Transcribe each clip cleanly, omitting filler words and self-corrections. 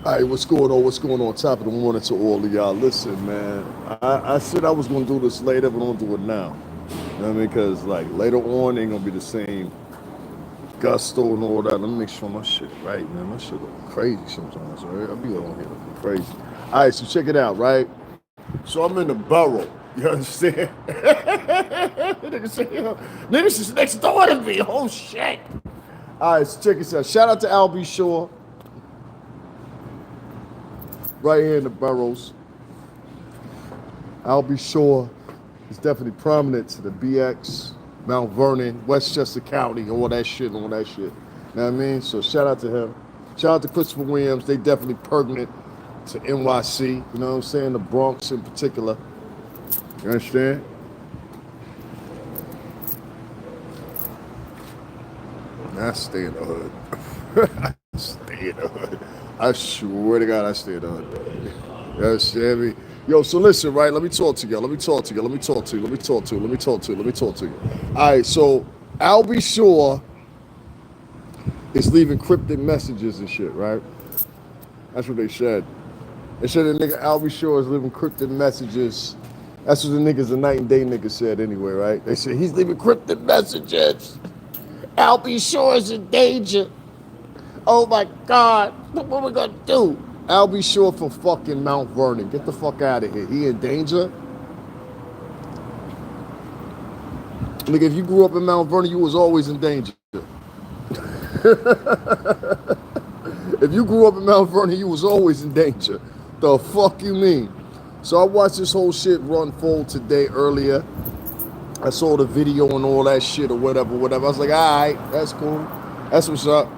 All right, what's going on? What's going on? Top of the morning to all of y'all. Listen, man, I said I was going to do this later, but I'm going to do it now. You know what I mean? Because, like, later on, ain't going to be the same gusto and all that. Let me make sure my shit right, man. My shit look crazy sometimes, right? I'll be on here looking crazy. All right, so check it out, right? So I'm in the borough. You understand? Niggas is next door to me. Oh, shit. All right, so check this out. Shout out to Albie Shore, right here in the boroughs. Albie Shore is definitely prominent to the BX, Mount Vernon, Westchester County, all that shit, all that shit. You know what I mean? So shout out to him. Shout out to Christopher Williams. They definitely pertinent to NYC. You know what I'm saying? The Bronx in particular. You understand? I stay in the hood. I stay in the hood. I swear to God, I stay in the hood. You understand me? Yo, so listen, right? Let me talk to you. Let me talk to you. Let me talk to you. Let me talk to you. Let me talk to you. Let me talk to you. All right, so Albie Shore is leaving cryptic messages and shit, right? That's what they said. They said the nigga Albie Shore is leaving cryptic messages. That's what the niggas, the night and day niggas said anyway, right? They said he's leaving cryptic messages. Albie Shore is in danger. Oh my God, what we gonna do? Albie Shore from fucking Mount Vernon. Get the fuck out of here. He in danger? Nigga, if you grew up in Mount Vernon, you was always in danger. If you grew up in Mount Vernon, you was always in danger. The fuck you mean? So I watched this whole shit run full today earlier. I saw the video and all that shit or whatever. I was like, all right, that's cool. That's what's up.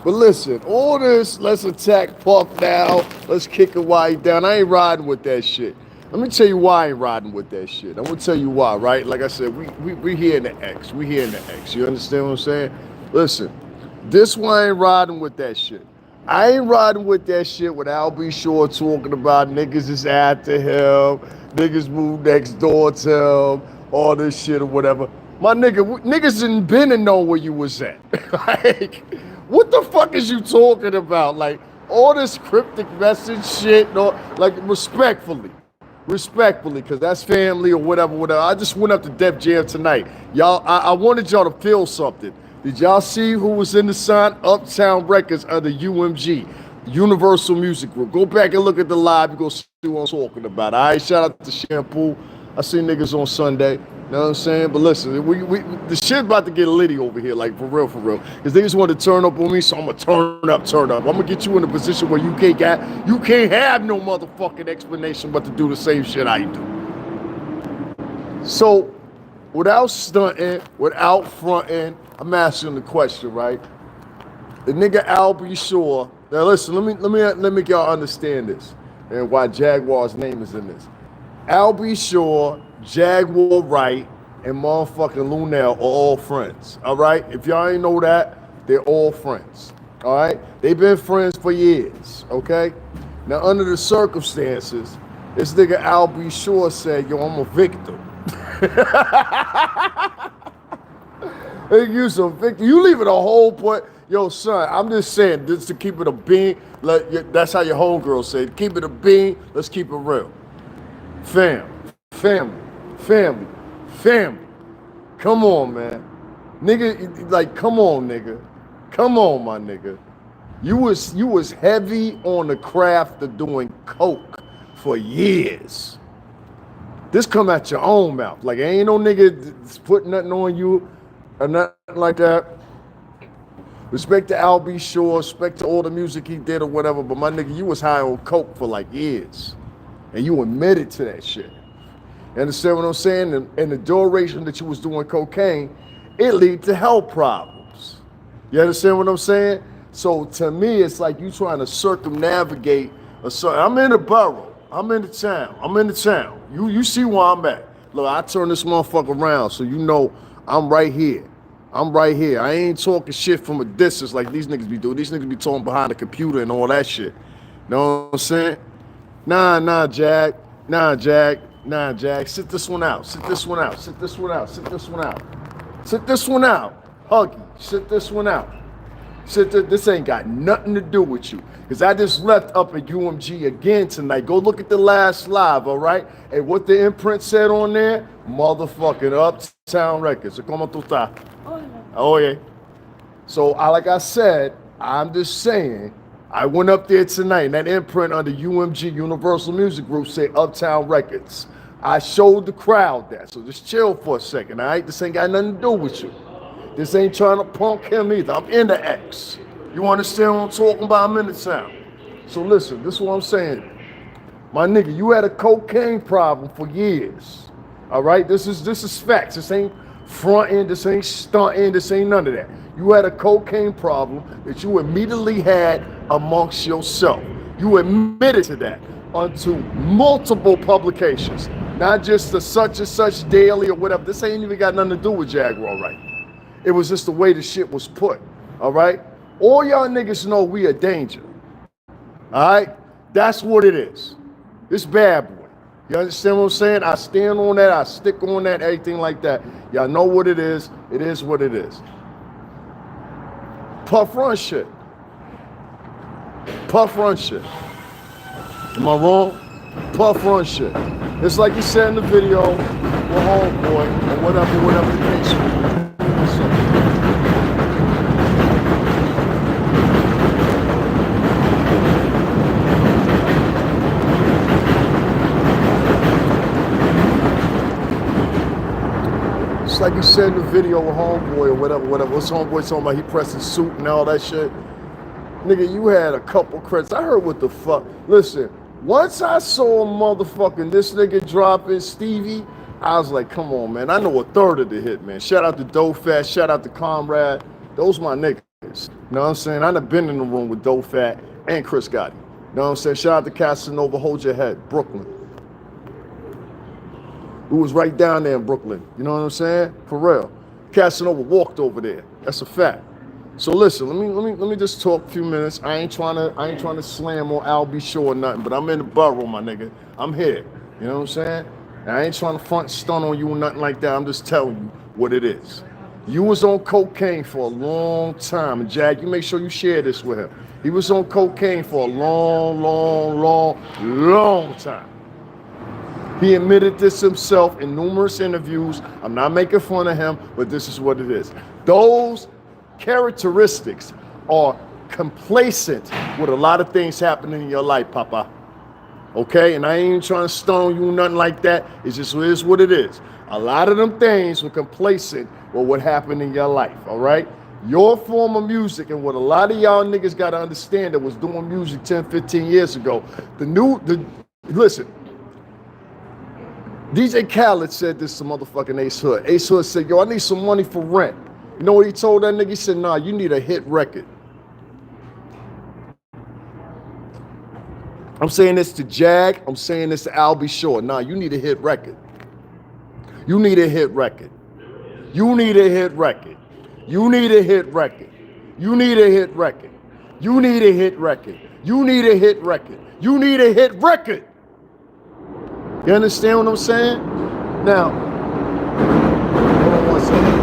But listen, all this, let's attack Puff now. Let's kick it wide down. I ain't riding with that shit. Let me tell you why I ain't riding with that shit. I'm gonna tell you why, right? Like I said, we here in the X. We here in the X. You understand what I'm saying? Listen, this one I ain't riding with that shit. I ain't riding with that shit with Albie Shore talking about niggas is after him, niggas move next door to him, all this shit or whatever. My nigga, niggas didn't been and know where you was at. Like, what the fuck is you talking about? Like, all this cryptic message shit, no, like, respectfully, because that's family or whatever. I just went up to Def Jam tonight. Y'all, I wanted y'all to feel something. Did y'all see who was in the sign? Uptown Records under UMG, Universal Music Group. Go back and look at the live. You go see what I'm talking about. All right, shout out to Shampoo. I seen niggas on Sunday. You know what I'm saying? But listen, the shit about to get litty over here, like for real. Because they just want to turn up on me, so I'm going to turn up. I'm going to get you in a position where you can't have no motherfucking explanation but to do the same shit I do. So, without stunting, without fronting, I'm asking the question, right? The nigga Albie Shore. Now listen, let me make y'all understand this and why Jaguar's name is in this. Albie Shore, Jaguar Wright, and motherfucking Lunel are all friends. All right? If y'all ain't know that, they're all friends. All right? They've been friends for years. Okay? Now under the circumstances, this nigga Albie Shore said, "Yo, I'm a victim." You some victim. You leaving a whole point. Yo, son, I'm just saying, just to keep it a bean. That's how your homegirl said. Keep it a bean. Let's keep it real. Family. Come on, man. Nigga, like, come on, nigga. Come on, my nigga. You was heavy on the craft of doing coke for years. This come out your own mouth. Like, ain't no nigga putting nothing on you or nothing like that. Respect to Albie Shore, respect to all the music he did or whatever, but my nigga, you was high on coke for like years. And you admitted to that shit. You understand what I'm saying? And the duration that you was doing cocaine, it lead to health problems. You understand what I'm saying? So to me, it's like you trying to circumnavigate. I'm in the borough. I'm in the town. You see where I'm at. Look, I turn this motherfucker around so you know I'm right here. I ain't talking shit from a distance like these niggas be doing. These niggas be talking behind the computer and all that shit. You know what I'm saying? Nah, Jag. Sit this one out. Huggy, sit this one out. Shit, this ain't got nothing to do with you. Because I just left up at UMG again tonight. Go look at the last live, all right? And what the imprint said on there? Motherfucking Uptown Records. ¿Cómo tú estás? Oh, yeah. So, like I said, I'm just saying, I went up there tonight, and that imprint under UMG, Universal Music Group, say Uptown Records. I showed the crowd that, so just chill for a second, all right? This ain't got nothing to do with you. This ain't trying to punk him either. I'm in the X. You understand what I'm talking about? I'm in the town. So listen, this is what I'm saying. My nigga, you had a cocaine problem for years. All right? This is facts. This ain't fronting, this ain't stunting, this ain't none of that. You had a cocaine problem that you immediately had amongst yourself. You admitted to that onto multiple publications, not just the such and such daily or whatever. This ain't even got nothing to do with Jaguar, right? It was just the way the shit was put, all right? All y'all niggas know we a danger, all right? That's what it is. This bad boy. You understand what I'm saying? I stand on that, I stick on that, everything like that. Y'all know what it is. It is what it is. Puff run shit. Puff run shit. Am I wrong? Puff run shit. It's like you said in the video, with homeboy, or whatever the case is. It's like you said in the video with homeboy or whatever. What's homeboy talking about? He pressing suit and all that shit. Nigga, you had a couple credits. I heard what the fuck. Listen, once I saw motherfucking this nigga dropping Stevie, I was like, come on, man. I know a third of the hit, man. Shout out to Dofat. Shout out to Comrade. Those my niggas. You know what I'm saying? I done been in the room with Dofat and Chris Gotti. You know what I'm saying? Shout out to Casanova. Hold your head. Brooklyn. Who was right down there in Brooklyn. You know what I'm saying? For real. Casanova walked over there. That's a fact. So listen, let me just talk a few minutes. I ain't trying to slam on Al B. Shaw or nothing, but I'm in the borough, my nigga. I'm here. You know what I'm saying? And I ain't trying to front stun on you or nothing like that. I'm just telling you what it is. You was on cocaine for a long time. And Jag, you make sure you share this with him. He was on cocaine for a long time. He admitted this himself in numerous interviews. I'm not making fun of him, but this is what it is. Those characteristics are complacent with a lot of things happening in your life, Papa. Okay? And I ain't trying to stone you, nothing like that. It just is what it is. A lot of them things were complacent with what happened in your life, all right? Your form of music and what a lot of y'all niggas got to understand that was doing music 10, 15 years ago. Listen, DJ Khaled said this to motherfucking Ace Hood. Ace Hood said, yo, I need some money for rent. You know what he told that nigga? He said, nah, you need a hit record. I'm saying this to Jag. I'm saying this to Al B. Shaw. Nah, you need a hit record. You need a hit record. You need a hit record. You need a hit record. You need a hit record. You need a hit record. You need a hit record. You need a hit record. You understand what I'm saying? Now, hold on one second.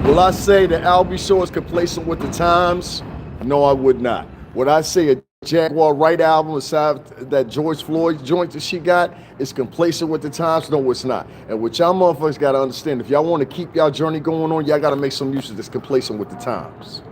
Will I say that Al B. Shaw is complacent with the times? No, I would not. Would I say a Jaguar Wright album aside that George Floyd joint that she got is complacent with the times? No, it's not. And what y'all motherfuckers got to understand, if y'all want to keep y'all journey going on, y'all got to make some music that's complacent with the times.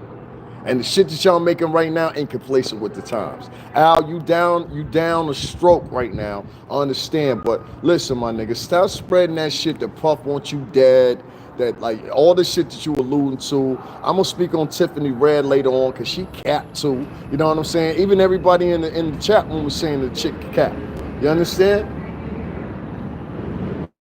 And the shit that y'all making right now ain't complacent with the times. Al, you down a stroke right now. I understand, but listen, my nigga, stop spreading that shit that Puff wants you dead. That like all the shit that you alluding to. I'm gonna speak on Tiffany Red later on because she capped too. You know what I'm saying? Even everybody in the chat room was saying the chick cap. You understand?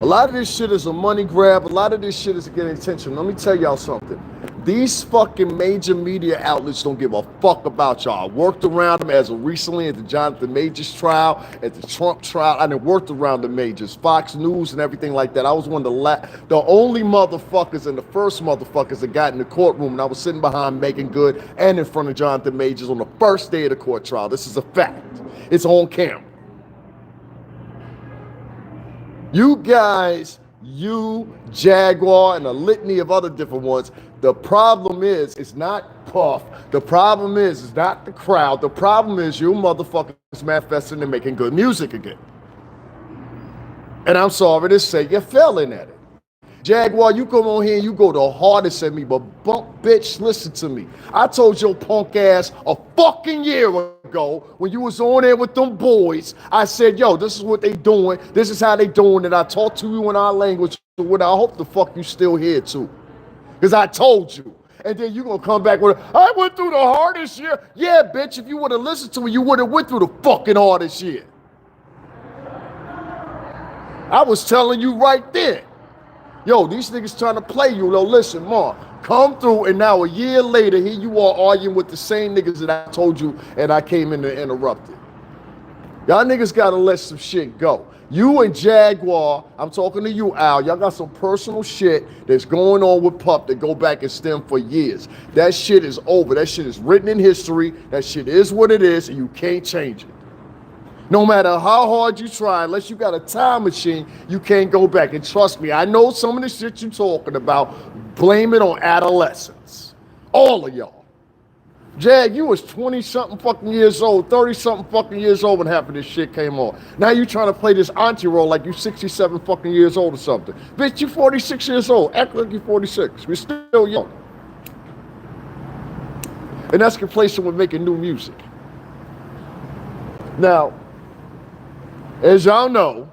A lot of this shit is a money grab. A lot of this shit is getting attention. Let me tell y'all something. These fucking major media outlets don't give a fuck about y'all. I worked around them as of recently at the Jonathan Majors trial, at the Trump trial. I done worked around the majors, Fox News and everything like that. I was one of the only motherfuckers and the first motherfuckers that got in the courtroom, and I was sitting behind Megan Good and in front of Jonathan Majors on the first day of the court trial. This is a fact. It's on camera. You guys, you, Jaguar, and a litany of other different ones, the problem is, it's not Puff. The problem is, it's not the crowd. The problem is you motherfuckers manifesting and making good music again. And I'm sorry to say, you're failing at it. Jaguar, you come on here and you go the hardest at me, but bump, bitch, listen to me. I told your punk ass a fucking year ago when you was on there with them boys, I said, yo, this is what they doing. This is how they doing it. I talked to you in our language. What I hope the fuck you still here too. Because I told you. And then you gonna come back with, I went through the hardest year. Yeah, bitch, if you would have listened to me, you would have went through the fucking hardest year. I was telling you right there. Yo, these niggas trying to play you. Yo, listen, Ma, come through, and now a year later, here you are arguing with the same niggas that I told you, and I came in to interrupt it. Y'all niggas gotta let some shit go. You and Jaguar, I'm talking to you, Al, y'all got some personal shit that's going on with Pup that go back and stem for years. That shit is over. That shit is written in history. That shit is what it is, and you can't change it. No matter how hard you try, unless you got a time machine, you can't go back. And trust me, I know some of the shit you're talking about. Blame it on adolescence. All of y'all. Jag, you was 20-something fucking years old, 30-something fucking years old when half of this shit came on. Now you trying to play this auntie role like you 67 fucking years old or something. Bitch, you 46 years old. Act like you 46. We're still young. And that's complacent with making new music. Now, as y'all know,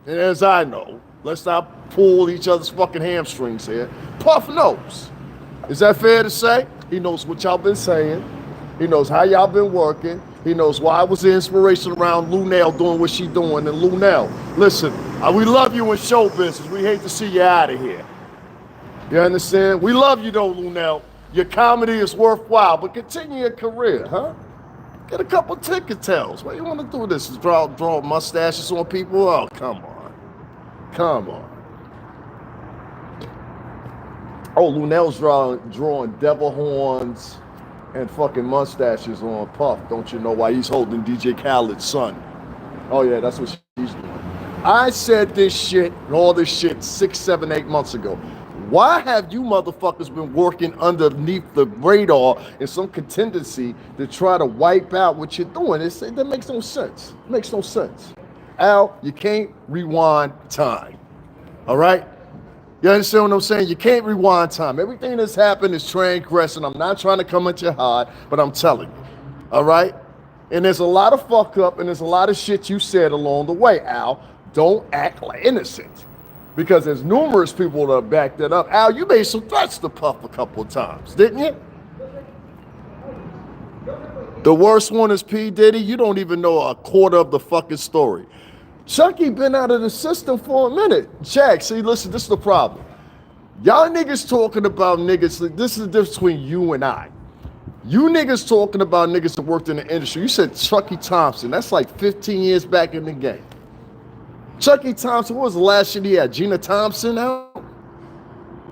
and as I know, let's not pull each other's fucking hamstrings here. Puff knows. Is that fair to say? He knows what y'all been saying. He knows how y'all been working. He knows why I was the inspiration around Lunel doing what she doing. And Lunel, listen, we love you in show business. We hate to see you out of here. You understand? We love you though, Lunel. Your comedy is worthwhile, but continue your career, huh? Get a couple ticket tails. What you want to do this? Is draw mustaches on people? Oh, come on. Come on. Oh, Lunel's drawing devil horns and fucking mustaches on Puff. Don't you know why he's holding DJ Khaled's son? Oh, yeah, that's what she's doing. I said this shit, all this shit 6, 7, 8 months ago. Why have you motherfuckers been working underneath the radar in some contingency to try to wipe out what you're doing? That makes no sense. It makes no sense. Al, you can't rewind time. All right? You understand what I'm saying? You can't rewind time. Everything that's happened is transgressing. I'm not trying to come at you hard, but I'm telling you. All right? And there's a lot of fuck up and there's a lot of shit you said along the way, Al. Don't act like innocent. Because there's numerous people that back that up. Al, you made some threats to Puff a couple of times, didn't you? The worst one is P. Diddy. You don't even know a quarter of the fucking story. Chucky been out of the system for a minute. Jack, see, listen, this is the problem. Y'all niggas talking about niggas, this is the difference between you and I. You niggas talking about niggas that worked in the industry. You said Chucky Thompson. That's like 15 years back in the game. Chucky Thompson, what was the last shit he had? Gina Thompson out?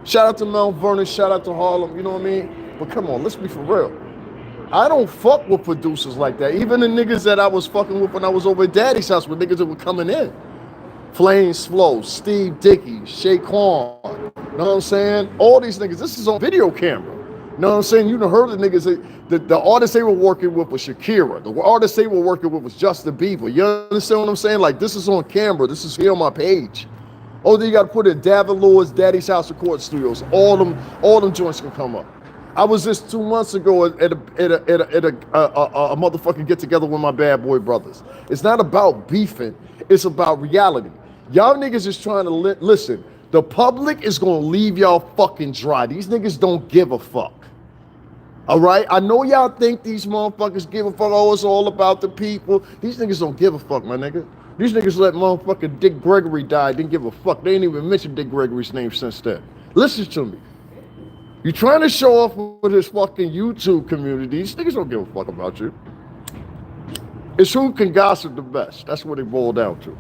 Shout out to Mount Vernon, shout out to Harlem, you know what I mean? But come on, let's be for real. I don't fuck with producers like that. Even the niggas that I was fucking with when I was over at Daddy's house were niggas that were coming in. Flames Flow, Steve Dickey, Shaquan, you know what I'm saying? All these niggas, this is on video camera. You know what I'm saying? You done heard the niggas, the artists they were working with was Shakira. The artists they were working with was Justin Bieber. You understand what I'm saying? Like, this is on camera. This is here on my page. Oh, then you got to put in Davin Lewis, Daddy's House Recording Studios. All them joints can come up. I was just 2 months ago at a motherfucking get together with my bad boy brothers. It's not about beefing. It's about reality. Y'all niggas is trying to listen. The public is going to leave y'all fucking dry. These niggas don't give a fuck. All right? I know y'all think these motherfuckers give a fuck. Oh, it's all about the people. These niggas don't give a fuck, my nigga. These niggas let motherfucking Dick Gregory die. Didn't give a fuck. They ain't even mentioned Dick Gregory's name since then. Listen to me. You trying to show off with this fucking YouTube community. These niggas don't give a fuck about you. It's who can gossip the best. That's what it boiled down to.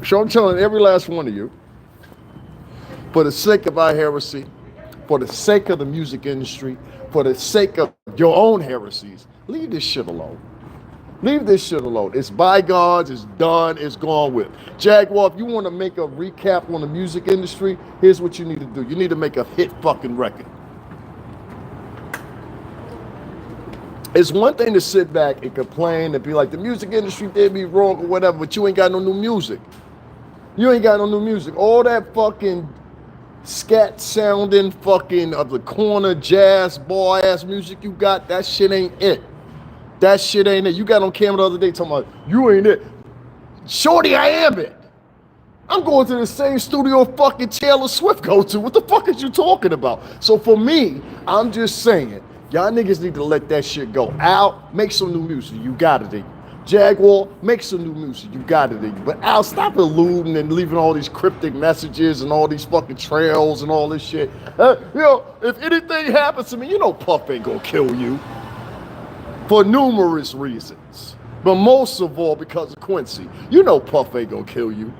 So I'm telling every last one of you, for the sake of our heresy, for the sake of the music industry, for the sake of your own heresies, leave this shit alone. Leave this shit alone. It's bygones, it's done, it's gone with. Jaguar, if you want to make a recap on the music industry, here's what you need to do. You need to make a hit fucking record. It's one thing to sit back and complain and be like, the music industry did me wrong or whatever, but you ain't got no new music. You ain't got no new music. All that fucking scat sounding fucking of the corner jazz bar ass music you got, that shit ain't it. That shit ain't it. You got on camera the other day talking about, you ain't it. Shorty, I am it. I'm going to the same studio fucking Taylor Swift go to. What the fuck is you talking about? So for me, I'm just saying, y'all niggas need to let that shit go. Al, make some new music. You got it in you. Jaguar, make some new music. You got it in you. But Al, stop eluding and leaving all these cryptic messages and all these fucking trails and all this shit. If anything happens to me, you know Puff ain't gonna kill you. For numerous reasons. But most of all because of Quincy. You know Puff ain't gonna kill you.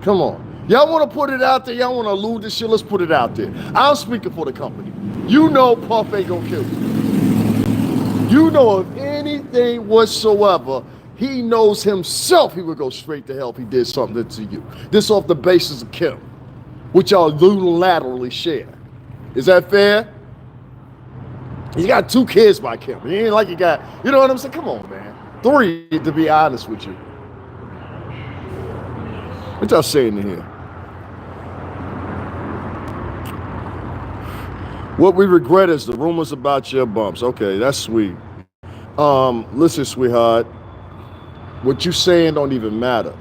Come on. Y'all wanna put it out there? Y'all wanna elude this shit? Let's put it out there. I'm speaking for the company. You know Puff ain't gonna kill you. You know if anything whatsoever, he knows himself he would go straight to hell if he did something to you. This off the basis of Kim, which y'all unilaterally share. Is that fair? You got 2 kids by Kim. He ain't like you got, you know what I'm saying? Come on, man. 3, to be honest with you. What y'all saying in here? What we regret is the rumors about your bumps. Okay, that's sweet. Listen, sweetheart. What you saying don't even matter.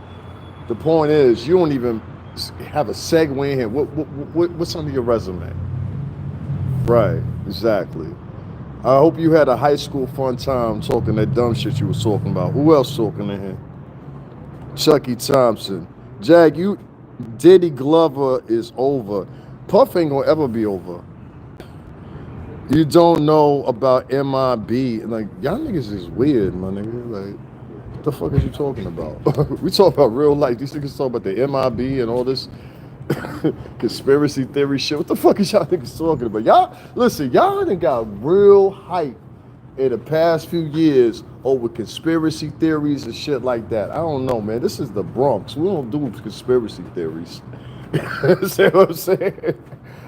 The point is, you don't even have a segue in here. What's under your resume? Right, exactly. I hope you had a high school fun time talking that dumb shit you was talking about. Who else talking in here? Chucky Thompson. Jag, Diddy Glover is over. Puff ain't gonna ever be over. You don't know about MIB. Like, y'all niggas is weird, my nigga. Like, what the fuck is you talking about? We talk about real life. These niggas talk about the MIB and all this conspiracy theory shit. What the fuck is y'all niggas talking about? Y'all, listen, y'all done got real hype in the past few years over conspiracy theories and shit like that. I don't know, man. This is the Bronx. We don't do conspiracy theories. See what I'm saying?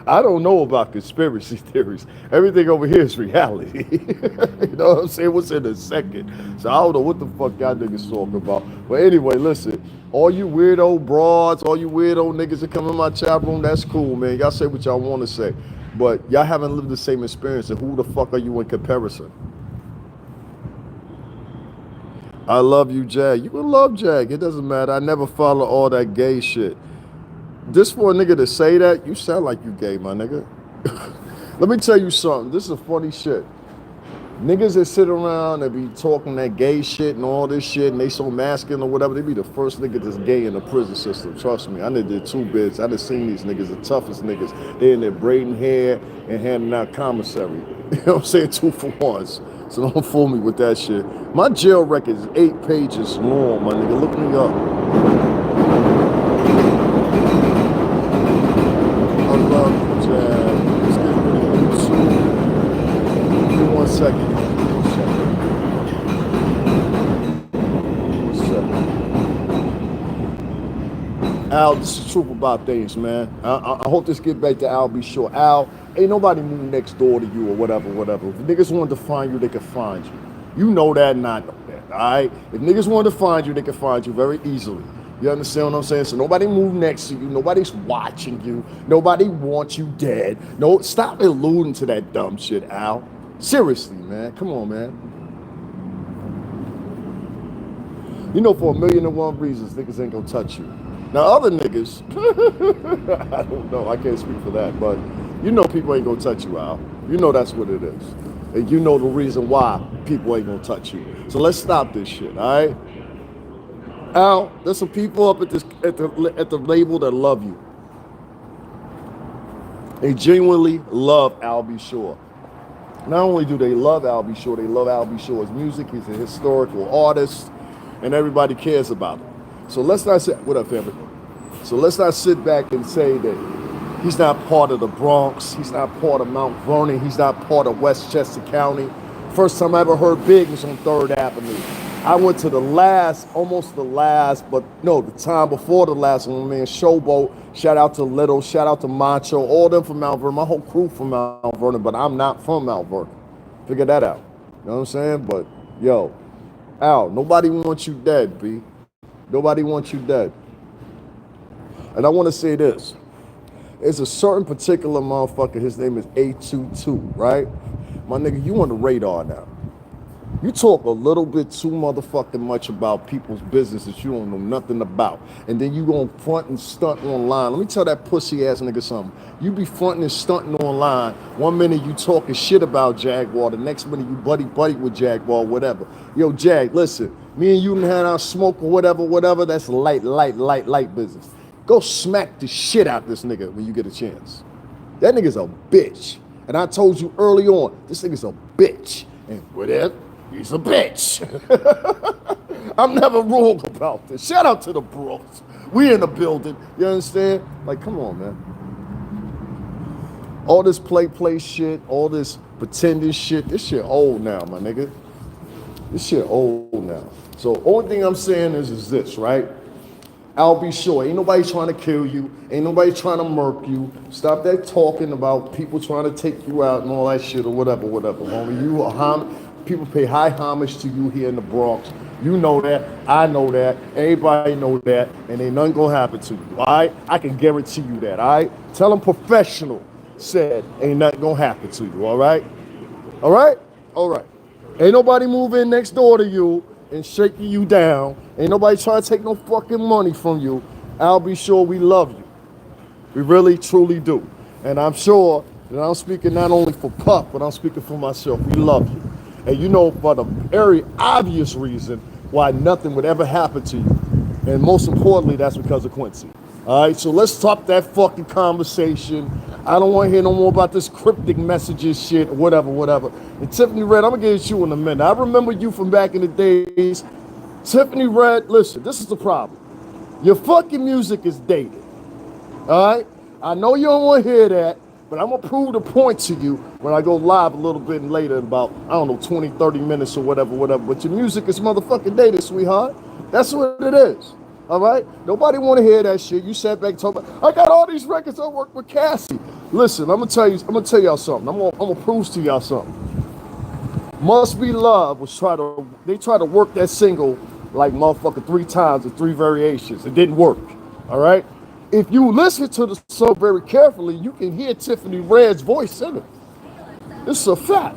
I don't know about conspiracy theories. Everything over here is reality. You know what I'm saying? What's in a second? So I don't know what the fuck y'all niggas talking about. But anyway, listen. All you weirdo broads, all you weirdo niggas that come in my chat room, that's cool, man. Y'all say what y'all want to say. But y'all haven't lived the same experience. And who the fuck are you in comparison? I love you, Jag. You can love Jag. It doesn't matter. I never follow all that gay shit. This for a nigga to say that, you sound like you gay, my nigga. Let me tell you something. This is a funny shit. Niggas that sit around and be talking that gay shit and all this shit and they so masculine or whatever, they be the first nigga that's gay in the prison system. Trust me. I done did 2 bits. I done seen these niggas, the toughest niggas. They in there braiding hair and handing out commissary. You know what I'm saying? 2 for 1s. So don't fool me with that shit. My jail record is 8 pages long, my nigga. Look me up. I love you, Chad. Let's get rid of YouTube. Give me 1 second. Al, this is the truth about things, man. I hope this get back to Al, be sure. Al, ain't nobody moving next door to you or whatever. If niggas wanted to find you, they can find you. You know that and I know that, all right? If niggas wanted to find you, they can find you very easily. You understand what I'm saying? So nobody move next to you. Nobody's watching you. Nobody wants you dead. No, stop alluding to that dumb shit, Al. Seriously, man. Come on, man. You know, for 1,000,001 reasons, niggas ain't gonna touch you. Now, other niggas, I don't know. I can't speak for that. But you know people ain't gonna touch you, Al. You know that's what it is. And you know the reason why people ain't gonna touch you. So let's stop this shit, all right? Al, there's some people up at the label that love you. They genuinely love Al B. Shore. Not only do they love Al B. Shore, they love Al B. Shore's music. He's a historical artist, and everybody cares about him. So let's not say, what up, family? So let's not sit back and say that He's not part of the Bronx. He's not part of Mount Vernon. He's not part of Westchester County. First time I ever heard Big was on 3rd Avenue. I went to the last, almost the last, but no, the time before the last one, man, Showboat. Shout out to Little, shout out to Macho, all them from Mount Vernon, my whole crew from Mount Vernon, but I'm not from Mount Vernon. Figure that out. You know what I'm saying? But, yo, Al, nobody wants you dead, B. Nobody wants you dead. And I want to say this. There's a certain particular motherfucker, his name is A22, right? My nigga, you on the radar now. You talk a little bit too motherfucking much about people's business that you don't know nothing about. And then you gon' front and stunt online. Let me tell that pussy ass nigga something. You be fronting and stunting online. One minute you talking shit about Jaguar. The next minute you buddy with Jaguar, whatever. Yo, Jag, listen. Me and you done had our smoke or whatever. That's light business. Go smack the shit out this nigga when you get a chance. That nigga's a bitch. And I told you early on, this nigga's a bitch. And whatever, he's a bitch. I'm never wrong about this. Shout out to the bros. We in the building. You understand? Like, come on, man. All this play shit, all this pretending shit, this shit old now, my nigga. This shit old now. So only thing I'm saying is this, right? I'll be sure. Ain't nobody trying to kill you. Ain't nobody trying to murk you. Stop that talking about people trying to take you out and all that shit or whatever. Homie, you are people pay high homage to you here in the Bronx. You know that. I know that. Everybody know that. And ain't nothing gonna happen to you. All right? I can guarantee you that. All right? Tell them professional said ain't nothing gonna happen to you. All right? All right? All right. Ain't nobody move in next door to you and shaking you down. Ain't nobody trying to take no fucking money from you. I'll be sure we love you. We really, truly do. And I'm sure that I'm speaking not only for Puff, but I'm speaking for myself. We love you. And you know, for the very obvious reason why nothing would ever happen to you. And most importantly, that's because of Quincy. All right, so let's stop that fucking conversation. I don't want to hear no more about this cryptic messages shit, whatever. And Tiffany Red, I'm going to get at you in a minute. I remember you from back in the days. Tiffany Red, listen, this is the problem. Your fucking music is dated. All right? I know you don't want to hear that, but I'm going to prove the point to you when I go live a little bit later in about, I don't know, 20, 30 minutes or whatever. But your music is motherfucking dated, sweetheart. That's what it is. All right? Nobody want to hear that shit. You sat back and talk about, I got all these records. I work with Cassie. Listen, I'm gonna tell y'all something. I'm gonna prove to y'all something. Must Be Love they tried to work that single like motherfucker 3 times in 3 variations. It didn't work. All right? If you listen to the song very carefully, you can hear Tiffany Red's voice in it. This is a fact.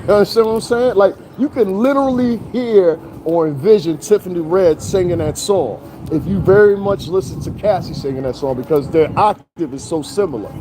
You understand what I'm saying? Like, you can literally hear or envision Tiffany Red singing that song if you very much listen to Cassie singing that song, because their octave is so similar.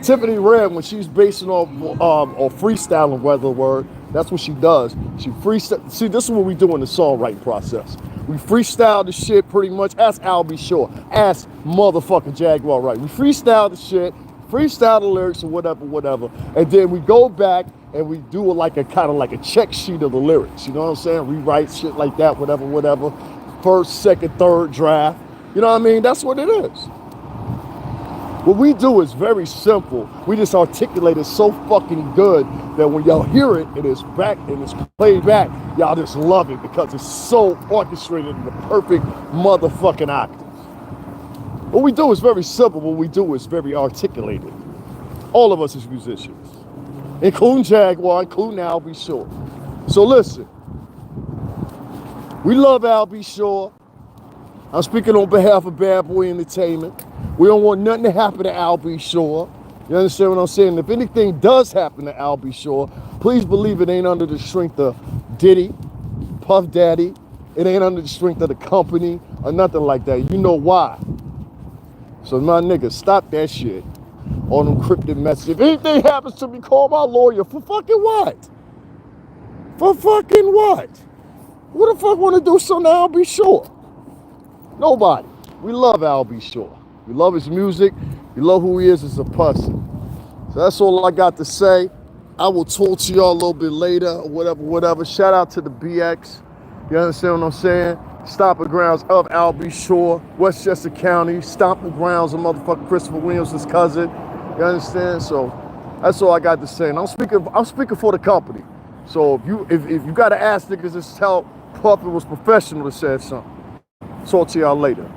Tiffany Red, when she's basing off or freestyling, whether word, that's what she does. She freestyle. See, this is what we do in the songwriting process. We freestyle the shit pretty much. Ask Al B. Shore. Ask motherfucking Jaguar Wright. We freestyle the shit, freestyle the lyrics or whatever. And then we go back and we do like a kind of like a check sheet of the lyrics. You know what I'm saying? Rewrite shit like that, whatever. First, second, third draft. You know what I mean? That's what it is. What we do is very simple. We just articulate it so fucking good that when y'all hear it, it is back and it's played back. Y'all just love it because it's so orchestrated in the perfect motherfucking octave. What we do is very simple. What we do is very articulated. All of us as musicians, including Jaguar, including Al B. Shore. So listen, we love Al B. Shore. I'm speaking on behalf of Bad Boy Entertainment. We don't want nothing to happen to Al B. Shore. You understand what I'm saying? If anything does happen to Al B. Shore, please believe it ain't under the strength of Diddy, Puff Daddy. It ain't under the strength of the company or nothing like that. You know why? So my nigga, stop that shit on them cryptic messages. If anything happens to me, call my lawyer. For fucking what? For fucking what? Who the fuck want to do something to Al B. Shore? Nobody. We love Al B. Shore. We love his music. We love who he is as a person. So that's all I got to say. I will talk to y'all a little bit later or whatever. Shout out to the BX. You understand what I'm saying? Stomping grounds of Al B. Shore, Westchester County. Stomping grounds of motherfucking Christopher Williams' cousin. You understand? So that's all I got to say. And I'm speaking for the company. So if you gotta ask niggas, just tell Puffy was professional to say something. Talk to y'all later.